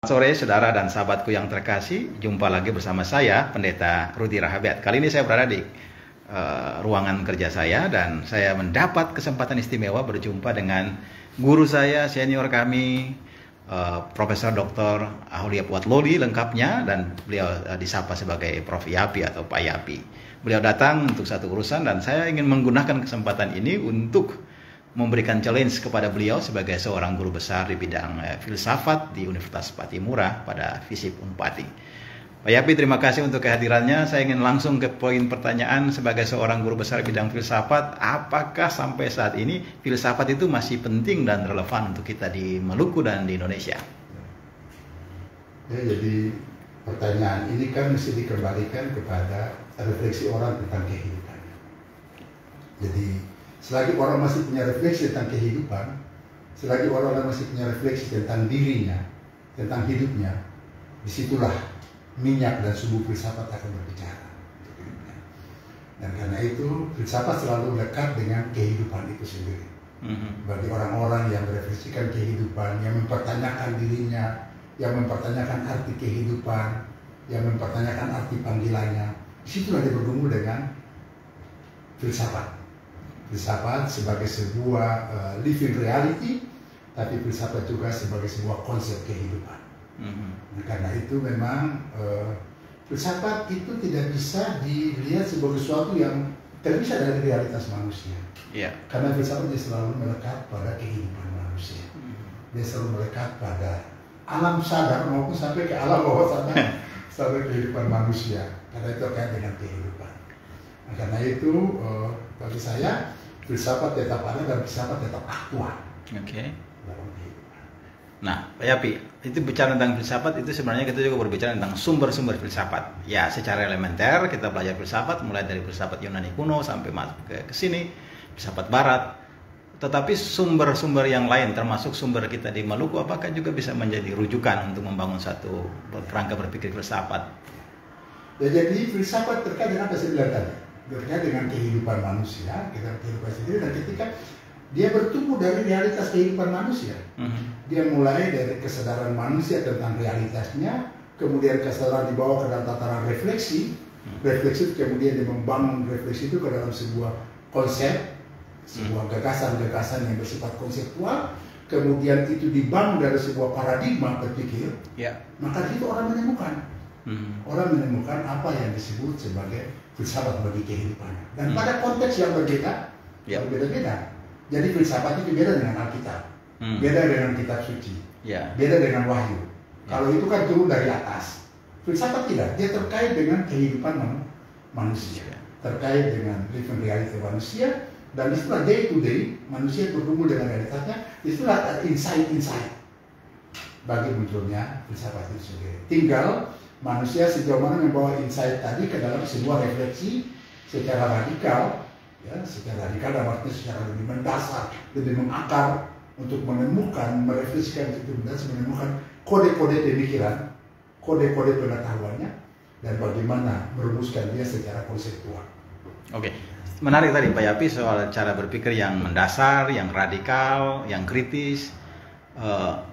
Sore saudara dan sahabatku yang terkasih, jumpa lagi bersama saya Pendeta Rudi Rahabiat. Kali ini saya berada di ruangan kerja saya dan saya mendapat kesempatan istimewa berjumpa dengan guru saya, senior kami, Profesor Dr. Aulia Puatlodi lengkapnya, dan beliau disapa sebagai Prof. Yapi atau Pak Yapi. Beliau datang untuk satu urusan dan saya ingin menggunakan kesempatan ini untuk memberikan challenge kepada beliau sebagai seorang guru besar di bidang filsafat di Universitas Patimura pada FISIP Unpati. Pak Yapi, terima kasih untuk kehadirannya. Saya ingin langsung ke poin pertanyaan sebagai seorang guru besar di bidang filsafat. Apakah sampai saat ini filsafat itu masih penting dan relevan untuk kita di Maluku dan di Indonesia? Ya, jadi pertanyaan ini kan mesti dikembalikan kepada refleksi orang tentang kehidupan. Jadi selagi orang masih punya refleksi tentang kehidupan, selagi orang masih punya refleksi tentang dirinya, tentang hidupnya, disitulah minyak dan subuh filsafat akan berbicara. Dan karena itu filsafat selalu dekat dengan kehidupan itu sendiri. Bagi orang-orang yang merefleksikan kehidupan, yang mempertanyakan dirinya, yang mempertanyakan arti kehidupan, yang mempertanyakan arti panggilannya, disitulah dia bergumul dengan filsafat. Filsafat sebagai sebuah living reality, tapi filsafat juga sebagai sebuah konsep kehidupan. Nah, karena itu memang filsafat itu tidak bisa dilihat sebagai sesuatu yang terpisah dari realitas manusia. Karena filsafat dia selalu melekat pada kehidupan manusia. Dia selalu melekat pada alam sadar maupun sampai ke alam bawah sadar, sampai kehidupan manusia. Karena itu terkait dengan kehidupan. Nah, karena itu bagi saya filsafat tetap ada dan filsafat tetap aktual. Nah, Pak Yapi, itu bicara tentang filsafat itu sebenarnya kita juga berbicara tentang sumber-sumber filsafat. Ya, secara elementer kita belajar filsafat mulai dari filsafat Yunani kuno sampai masuk ke sini, filsafat Barat. Tetapi sumber-sumber yang lain, termasuk sumber kita di Maluku, apakah juga bisa menjadi rujukan untuk membangun satu kerangka berpikir filsafat? Ya, jadi filsafat terkait dengan apa saya bilang tadi? Terkait dengan kehidupan manusia, kehidupan sendiri, dan ketika dia bertumbuh dari realitas kehidupan manusia, dia mulai dari kesadaran manusia tentang realitasnya, kemudian kesadaran dibawa ke dalam tataran refleksi, refleksi kemudian dia membangun refleksi itu ke dalam sebuah konsep, sebuah gagasan-gagasan yang bersifat konseptual, kemudian itu dibangun dari sebuah paradigma berpikir, maka itu orang menemukan. Orang menemukan apa yang disebut sebagai filsafat bagi kehidupannya. Dan pada konteks yang berbeda, berbeda-beda. Jadi filsafat itu beda dengan Alkitab, beda dengan kitab suci, beda dengan wahyu. Kalau itu kan turun dari atas. Filsafat tidak, dia terkait dengan kehidupan manusia, terkait dengan living reality manusia, dan itulah day to day manusia berkumpul dengan realitasnya. Itulah insight bagi munculnya filsafat itu sendiri. Tinggal manusia sejauh mana membawa insight tadi ke dalam sebuah refleksi secara radikal, secara radikal dalam arti secara lebih mendasar, lebih mengakar untuk menemukan, merefleksikan itu mendasar, menemukan kode-kode pemikiran, kode-kode pengetahuannya, dan bagaimana merumuskan dia secara konseptual. Oke, menarik tadi Pak Yapi soal cara berpikir yang mendasar, yang radikal, yang kritis.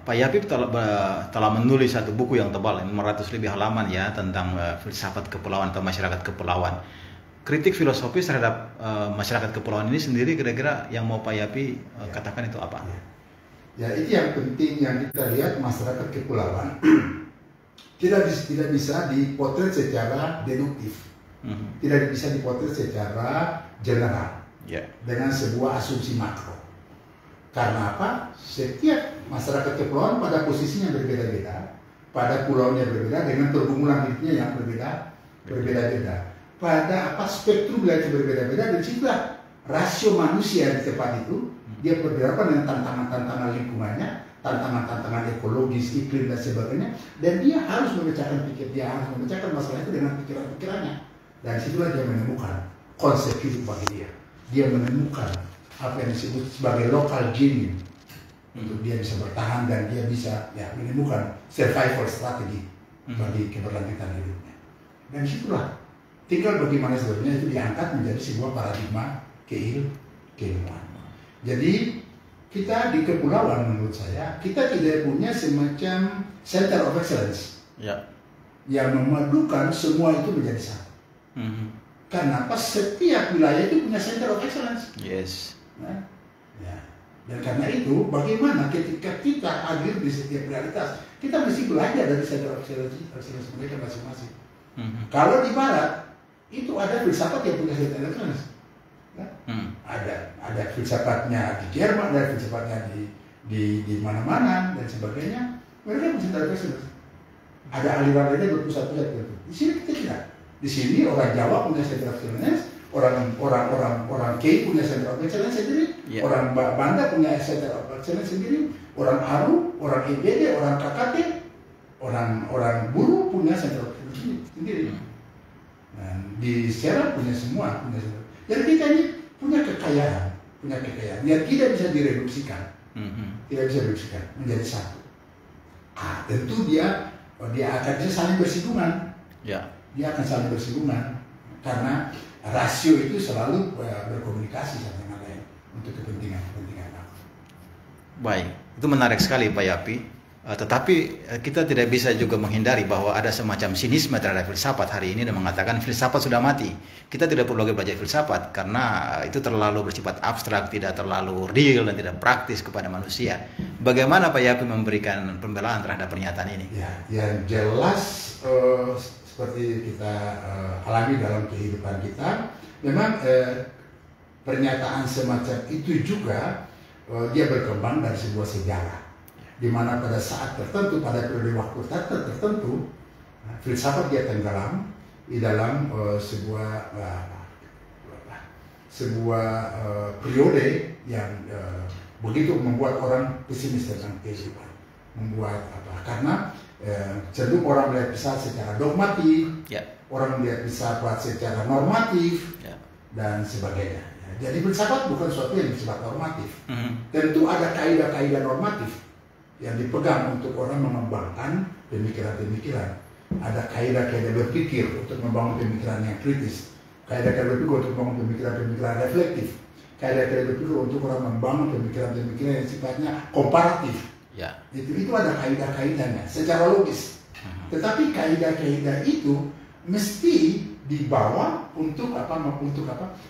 Pak Yapi telah menulis satu buku yang tebal, 500 lebih halaman ya, tentang filsafat kepulauan atau masyarakat kepulauan. Kritik filosofis terhadap masyarakat kepulauan ini sendiri, kira-kira yang mau Pak Yapi katakan itu apa? Ya, itu yang penting yang kita lihat. Masyarakat kepulauan tidak bisa dipotret secara deduktif, tidak bisa dipotret secara general dengan sebuah asumsi makro. Karena apa? Setiap masyarakat kepulauan pada posisinya berbeda-beda, pada pulaunya berbeda, dengan pergumulan hidupnya yang berbeda-beda. Pada spektrum wilayah berbeda-beda, dan situlah rasio manusia di tempat itu dia berhadapan dengan tantangan-tantangan lingkungannya, tantangan-tantangan ekologis, iklim dan sebagainya, dan dia harus memecahkan masalah itu dengan pikiran-pikirannya. Dan situlah dia menemukan konsep hidup bagi dia. Dia menemukan apa yang disebut sebagai local gene untuk dia bisa bertahan, dan dia bisa menemukan survival strategi bagi keberlanjutan hidupnya. Dan situlah tinggal bagaimana sebenarnya itu diangkat menjadi sebuah paradigma keilmuan. Jadi kita di kepulauan menurut saya kita tidak punya semacam center of excellence yang memadukan semua itu menjadi satu. Karena apa? Setiap wilayah itu punya center of excellence. Yes. Nah, ya. Dan karena itu, bagaimana ketika kita hadir di setiap realitas, kita mesti belajar dari center of excellence mereka masing-masing. Kalau di Barat itu ada filsafat yang punya center of excellence. Ya? Ada filsafatnya di Jerman, ada filsafatnya di mana-mana dan sebagainya. Mereka punya center of excellence. Ada aliran lainnya berpusat-pusat gitu. Di sini kita tidak. Di sini orang Jawa punya center of excellence, orang Kei punya center of excellence sendiri, orang Banda punya center of excellence sendiri, orang Aru, orang EBD, orang KKT, orang Buru punya center of excellence sendiri. Dan di Serang punya semua, punya center. Jadi kita ini punya kekayaan yang tidak bisa direduksikan, tidak bisa direduksikan menjadi satu. Tentu dia akan bisa saling bersinggungan. Dia akan saling bersinggungan karena rasio itu selalu berkomunikasi satu sama lain untuk kepentingan. Baik, itu menarik sekali Pak Yapi. Tetapi kita tidak bisa juga menghindari bahwa ada semacam sinisme terhadap filsafat hari ini dan mengatakan filsafat sudah mati. Kita tidak perlu lagi belajar filsafat karena itu terlalu bersifat abstrak, tidak terlalu real dan tidak praktis kepada manusia. Bagaimana Pak Yapi memberikan pembelaan terhadap pernyataan ini? Ya, yang jelas seperti kita alami dalam kehidupan kita, memang pernyataan semacam itu juga dia berkembang dari sebuah sejarah, di mana pada saat tertentu, pada periode waktu tertentu, filsafat dia tenggelam di dalam sebuah periode yang begitu membuat orang pesimis tentang kehidupan, karena cenderung orang melihat filsafat secara dogmatik, orang melihat filsafat secara normatif, dan sebagainya. Jadi filsafat bukan sesuatu yang bersifat normatif. Tentu ada kaidah-kaidah normatif yang dipegang untuk orang mengembangkan pemikiran-pemikiran. Ada kaidah-kaidah berpikir untuk membangun pemikiran yang kritis, kaidah-kaidah berpikir untuk membangun pemikiran-pemikiran reflektif, kaidah-kaidah berpikir untuk orang membangun pemikiran-pemikiran yang sifatnya komparatif. Itu ada kaidah-kaidahnya secara logis. Tetapi kaidah-kaidah itu mesti dibawa untuk apa?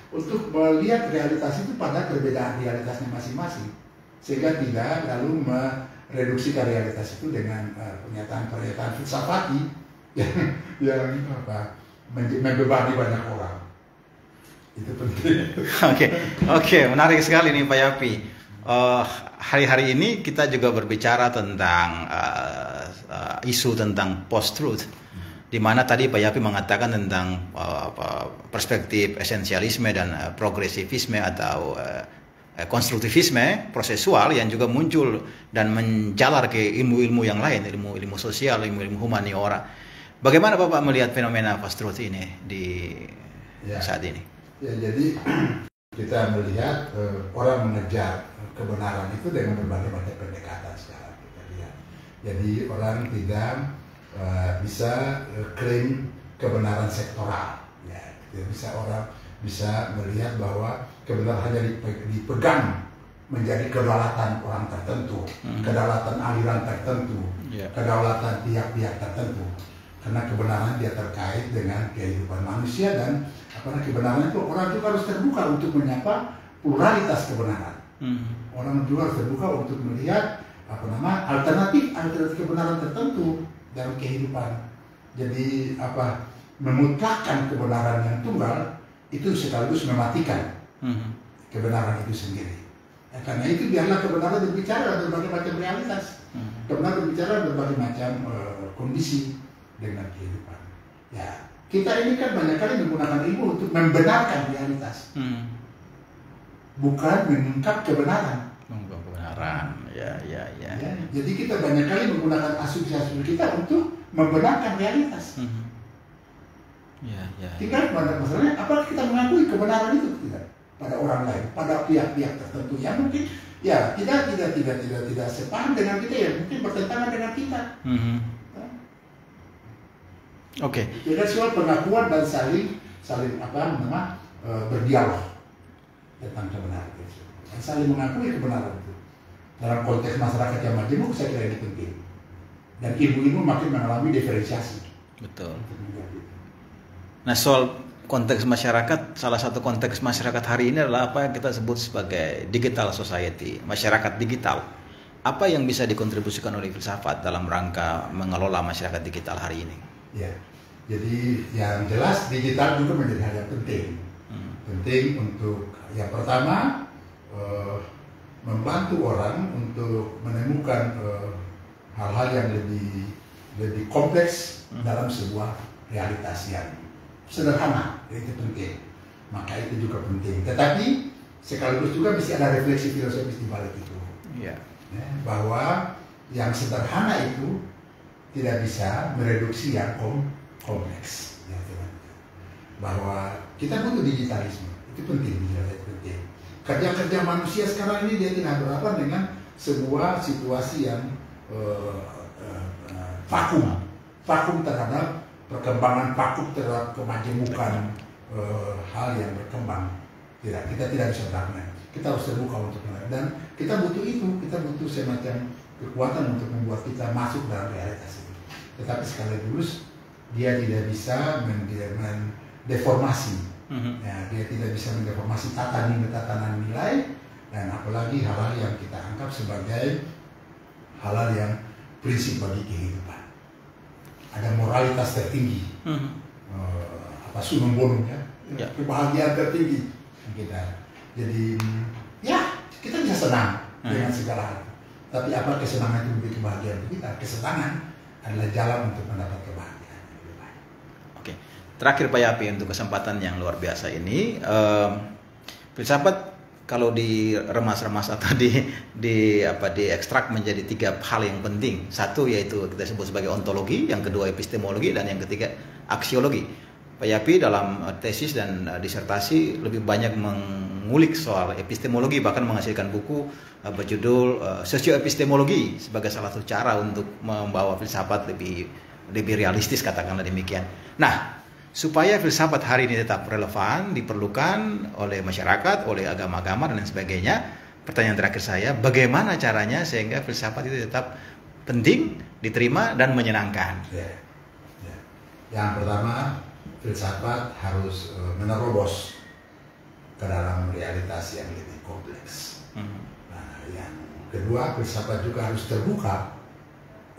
Untuk melihat realitas itu pada perbedaan realitasnya masing-masing, sehingga tidak lalu mereduksikan realitas itu dengan pernyataan-pernyataan filsafati yang membebani banyak orang. Itu penting. Oke, menarik sekali nih Pak Yapi. Hari-hari ini kita juga berbicara tentang isu tentang post-truth, di mana tadi Pak Yapi mengatakan tentang perspektif esensialisme dan progresivisme atau konstruktivisme prosesual yang juga muncul dan menjalar ke ilmu-ilmu yang lain, ilmu-ilmu sosial, ilmu-ilmu humaniora. Bagaimana Bapak melihat fenomena post-truth ini di saat ini? Ya, jadi kita melihat orang mengejar kebenaran itu dengan berbagai pendekatan sekarang kita lihat. Jadi orang tidak bisa klaim kebenaran sektoral. Ya, orang bisa melihat bahwa kebenaran hanya dipegang menjadi kedaulatan orang tertentu, kedaulatan aliran tertentu, kedaulatan pihak-pihak tertentu. Karena kebenaran dia terkait dengan kehidupan manusia dan kebenaran itu orang juga harus terbuka untuk menyapa pluralitas kebenaran. Orang juga harus terbuka untuk melihat alternatif kebenaran tertentu dalam kehidupan. Jadi memutlakkan kebenaran yang tunggal itu sekaligus mematikan kebenaran itu sendiri. Karena itu biarlah kebenaran berbicara berbagai macam realitas, kebenaran berbicara berbagai macam kondisi dengan kehidupan. Ya, kita ini kan banyak kali menggunakan ilmu untuk membenarkan realitas, bukan mengungkap kebenaran. Ya. Jadi kita banyak kali menggunakan asumsi-asumsi kita untuk membenarkan realitas. Tinggal pada masalahnya, apakah kita mengakui kebenaran itu tidak pada orang lain, pada pihak-pihak tertentu yang mungkin tidak sepaham dengan kita, ya mungkin bertentangan dengan kita. Jadi soal pengakuan dan saling berdialog tentang kebenaran itu, dan saling mengakui kebenaran itu. dalam konteks masyarakat yang majemuk saya kira ini penting. Dan ilmu-ilmu makin mengalami diferensiasi. Betul. Nah, soal konteks masyarakat, salah satu konteks masyarakat hari ini adalah apa yang kita sebut sebagai digital society, masyarakat digital. Apa yang bisa dikontribusikan oleh filsafat dalam rangka mengelola masyarakat digital hari ini? Ya, jadi yang jelas digital juga menjadi hal yang penting. Penting untuk yang pertama membantu orang untuk menemukan hal-hal yang lebih kompleks dalam sebuah realitas yang sederhana, itu penting. Maka itu juga penting. Tetapi sekaligus juga mesti ada refleksi filosofis di balik itu. Yeah. Ya, bahwa yang sederhana itu tidak bisa mereduksi yang kompleks. Ya, bahwa kita butuh digitalisme, itu penting. Kerja-kerja manusia sekarang ini dia tidak berhadapan dengan sebuah situasi yang vakum terhadap perkembangan, vakum terhadap kemajemukan hal yang berkembang. Tidak, kita tidak bisa berhadapan. Kita harus terbuka untuk melihat, dan kita butuh itu, kita butuh semacam kekuatan untuk membuat kita masuk dalam realitas itu. Tetapi sekaligus dia tidak bisa mendeformasi, ya, dia tidak bisa mendeformasi tatanan nilai, dan apalagi hal-hal yang kita anggap sebagai hal-hal yang prinsip bagi kehidupan. Ada moralitas tertinggi, sunnah bonum ya, kebahagiaan tertinggi kita. Jadi ya kita bisa senang dengan segala hal. Tapi apa kesenangan itu menjadi kebahagiaan kita? Kesenangan adalah jalan untuk mendapat kebahagiaan. Oke, terakhir Pak Yapi untuk kesempatan yang luar biasa ini, filsafat kalau diremas-remas atau diekstrak menjadi 3 hal yang penting. Satu yaitu kita sebut sebagai ontologi, yang kedua epistemologi, dan yang ketiga aksiologi. Pak Yapi dalam tesis dan disertasi lebih banyak mengulik soal epistemologi, bahkan menghasilkan buku berjudul Sosioepistemologi sebagai salah satu cara untuk membawa filsafat lebih realistis, katakanlah demikian. Nah, supaya filsafat hari ini tetap relevan, diperlukan oleh masyarakat, oleh agama-agama dan lain sebagainya. Pertanyaan terakhir saya, bagaimana caranya sehingga filsafat itu tetap penting, diterima dan menyenangkan? Yang pertama, filsafat harus menerobos ke dalam realitas yang lebih kompleks. Nah, yang kedua, filsafat juga harus terbuka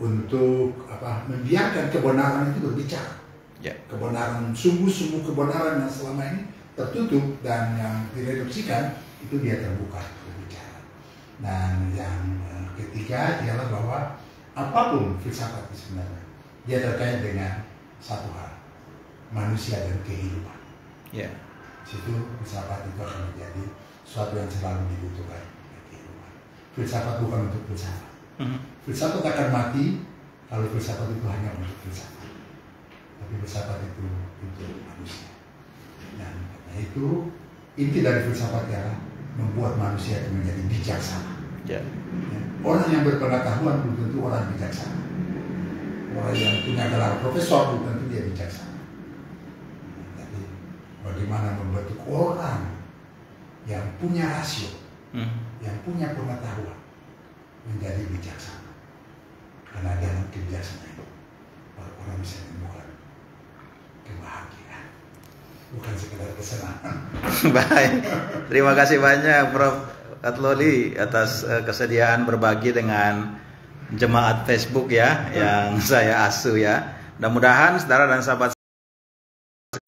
untuk membiarkan kebenaran itu berbicara. Kebenaran, sungguh-sungguh kebenaran yang selama ini tertutup dan yang direduksikan itu dia terbuka berbicara. Dan yang ketiga ialah bahwa apapun filsafat sebenarnya dia terkait dengan satu hal, manusia dan kehidupan. Situ filsafat itu akan menjadi sesuatu yang selalu dibutuhkan kehidupan. Filsafat bukan untuk filsafat. Filsafat akan mati kalau filsafat itu hanya untuk filsafat. Tapi filsafat itu untuk manusia. Dan karena itu inti dari filsafat adalah membuat manusia itu menjadi bijaksana. Orang yang berpengetahuan belum tentu orang bijaksana. Orang yang punya gelar profesor belum tentu dia bijaksana. Bagaimana membentuk orang yang punya rasio, yang punya pengetahuan menjadi bijaksana. Karena dalam kebijaksanaan itu orang bisa menemukan kebahagiaan, bukan sekedar kesenangan. Baik, terima kasih banyak Prof. Watloli atas kesediaan berbagi dengan jemaat Facebook ya, yang saya asuh ya. Mudah-mudahan saudara dan sahabat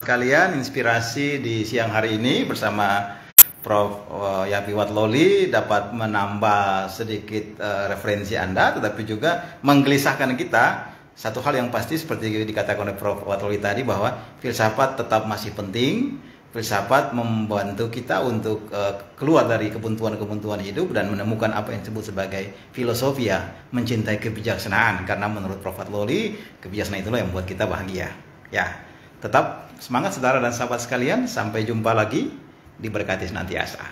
sekalian, inspirasi di siang hari ini bersama Prof. Yapi Watloli dapat menambah sedikit referensi Anda, tetapi juga menggelisahkan kita. Satu hal yang pasti seperti dikatakan oleh Prof. Watloli tadi, bahwa filsafat tetap masih penting. Filsafat membantu kita untuk keluar dari kebuntuan-kebuntuan hidup dan menemukan apa yang disebut sebagai filosofia, mencintai kebijaksanaan. Karena menurut Prof. Watloli, kebijaksanaan itulah yang membuat kita bahagia. Ya, tetap semangat saudara dan sahabat sekalian. Sampai jumpa lagi, diberkati senantiasa.